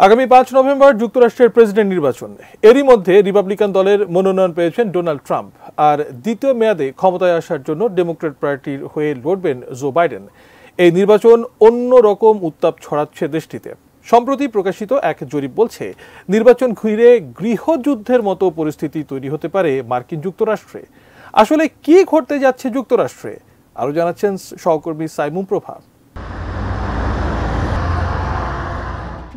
আগামী ৫ নভেম্বর যুক্তরাষ্ট্রের প্রেসিডেন্ট নির্বাচন। এরই মধ্যে রিপাবলিকান দলের মনোনয়ন পেয়েছেন ডোনাল্ড ট্রাম্প, আর দ্বিতীয় মেয়াদে ক্ষমতায় আসার জন্য ডেমোক্র্যাট পার্টির হয়ে লড়বেন জো বাইডেন। এই নির্বাচন অন্য রকম উত্তাপ ছড়াচ্ছে দেশটিতে। সম্প্রতি প্রকাশিত এক জরিপ বলছে, নির্বাচন ঘিরে গৃহযুদ্ধের মতো পরিস্থিতি তৈরি হতে পারে মার্কিন যুক্তরাষ্ট্রে। আসলে কি ঘটতে যাচ্ছে যুক্তরাষ্ট্রে, আরও জানাচ্ছেন সহকর্মী সাইমুম প্রভা।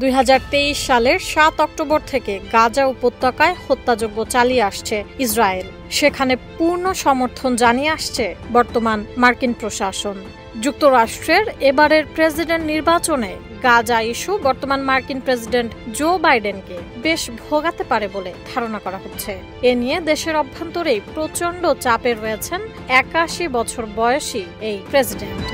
২০২৩ সালের ৭ অক্টোবর থেকে গাজা উপত্যকায় হত্যাযজ্ঞ চালিয়ে আসছে ইসরায়েল। সেখানে পূর্ণ সমর্থন জানিয়ে আসছে বর্তমান মার্কিন প্রশাসন। যুক্তরাষ্ট্রের এবারের প্রেসিডেন্ট নির্বাচনে গাজা ইস্যু বর্তমান মার্কিন প্রেসিডেন্ট জো বাইডেনকে বেশ ভোগাতে পারে বলে ধারণা করা হচ্ছে। এ নিয়ে দেশের অভ্যন্তরেই প্রচণ্ড চাপে রয়েছেন ৮১ বছর বয়সী এই প্রেসিডেন্ট।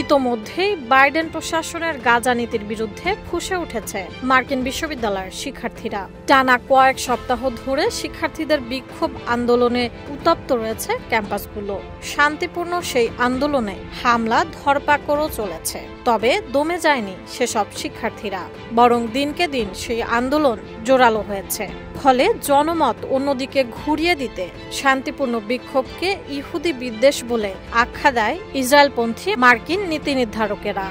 ইতোমধ্যেই বাইডেন প্রশাসনের গাজা নীতির বিরুদ্ধে ফুঁসে উঠেছে মার্কিন বিশ্ববিদ্যালয়ের শিক্ষার্থীরা। টানা কয়েক সপ্তাহ ধরে শিক্ষার্থীদের বিক্ষোভ আন্দোলনে উত্তপ্ত রয়েছে ক্যাম্পাসগুলো। শান্তিপূর্ণ সেই আন্দোলনে হামলা ধরপাকড়ও চলেছে। তবে দমে যায়নি সেসব শিক্ষার্থীরা, বরং দিনকে দিন সেই আন্দোলন জোরালো হয়েছে। ফলে জনমত অন্যদিকে ঘুরিয়ে দিতে শান্তিপূর্ণ বিক্ষোভকে ইহুদি বিদ্বেষ বলে আখ্যা দেয় ইসরায়েলপন্থী মার্কিন নীতি নির্ধারকেরা।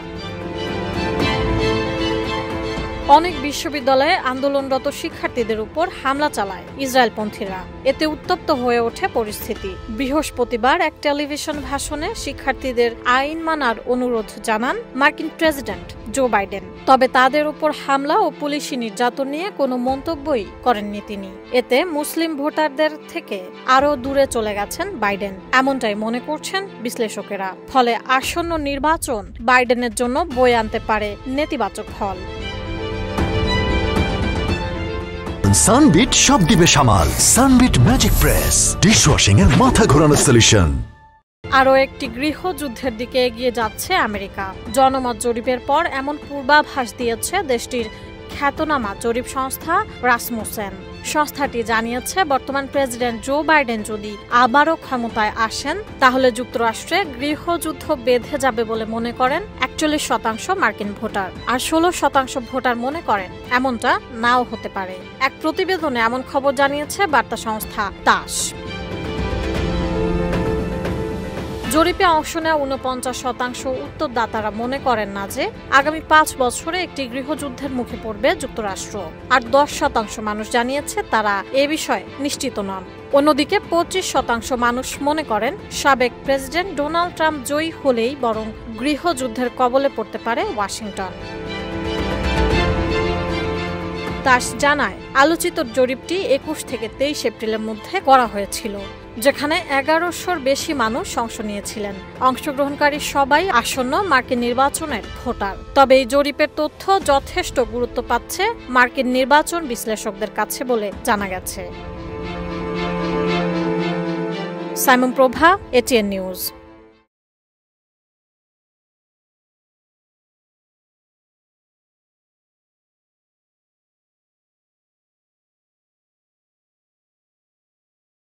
অনেক বিশ্ববিদ্যালয়ে আন্দোলনরত শিক্ষার্থীদের উপর হামলা চালায় ইসরায়েলপন্থীরা। এতে উত্তপ্ত হয়ে ওঠে পরিস্থিতি। বৃহস্পতিবার এক টেলিভিশন ভাষণে শিক্ষার্থীদের আইন মানার অনুরোধ জানান মার্কিন প্রেসিডেন্ট জো বাইডেন। তবে তাদের উপর হামলা ও পুলিশি নির্যাতন নিয়ে কোনো মন্তব্যই করেননি তিনি। এতে মুসলিম ভোটারদের থেকে আরও দূরে চলে গেছেন বাইডেন, এমনটাই মনে করছেন বিশ্লেষকেরা। ফলে আসন্ন নির্বাচন বাইডেনের জন্য বয়ে আনতে পারে নেতিবাচক ফল। সানবিট সব দিবে সামাল। সানবিট ম্যাজিক প্রেস ডিশওয়াশিং এর মাথা ঘোরানো সলিউশন। আরও একটি গৃহযুদ্ধের দিকে এগিয়ে যাচ্ছে আমেরিকা। জনমত জরিপের পর এমন পূর্বাভাস দিয়েছে দেশটির খ্যাতনামা জরিপ সংস্থা রাসমুসেন। সংস্থাটি জানিয়েছে, বর্তমান প্রেসিডেন্ট জো বাইডেন যদি আবারও ক্ষমতায় আসেন, তাহলে যুক্তরাষ্ট্রে গৃহযুদ্ধ বেঁধে যাবে বলে মনে করেন ৪১% মার্কিন ভোটার। আর ১৬% ভোটার মনে করেন এমনটা নাও হতে পারে। এক প্রতিবেদনে এমন খবর জানিয়েছে বার্তা সংস্থা তাস। জরিপে অংশ নেওয়া ৪৯% উত্তরদাতারা মনে করেন না যে আগামী ৫ বছরে একটি গৃহযুদ্ধের মুখে পড়বে যুক্তরাষ্ট্র। আর ১০% মানুষ জানিয়েছে তারা এ বিষয়ে নিশ্চিত নন। অন্যদিকে ২৫% মানুষ মনে করেন সাবেক প্রেসিডেন্ট ডোনাল্ড ট্রাম্প জয়ী হলেই বরং গৃহযুদ্ধের কবলে পড়তে পারে ওয়াশিংটন। তাস জানায়, আলোচিত জরিপটি ২১ থেকে ২৩ এপ্রিলের মধ্যে করা হয়েছিল, যেখানে ১১০০-র বেশি মানুষ অংশ নিয়েছিলেন। অংশগ্রহণকারী সবাই আসন্ন মার্কিন নির্বাচনের ভোটার। তবে এই জরিপের তথ্য যথেষ্ট গুরুত্ব পাচ্ছে মার্কিন নির্বাচন বিশ্লেষকদের কাছে বলে জানা গেছে। সাইমুম প্রভা, এটিএন নিউজ।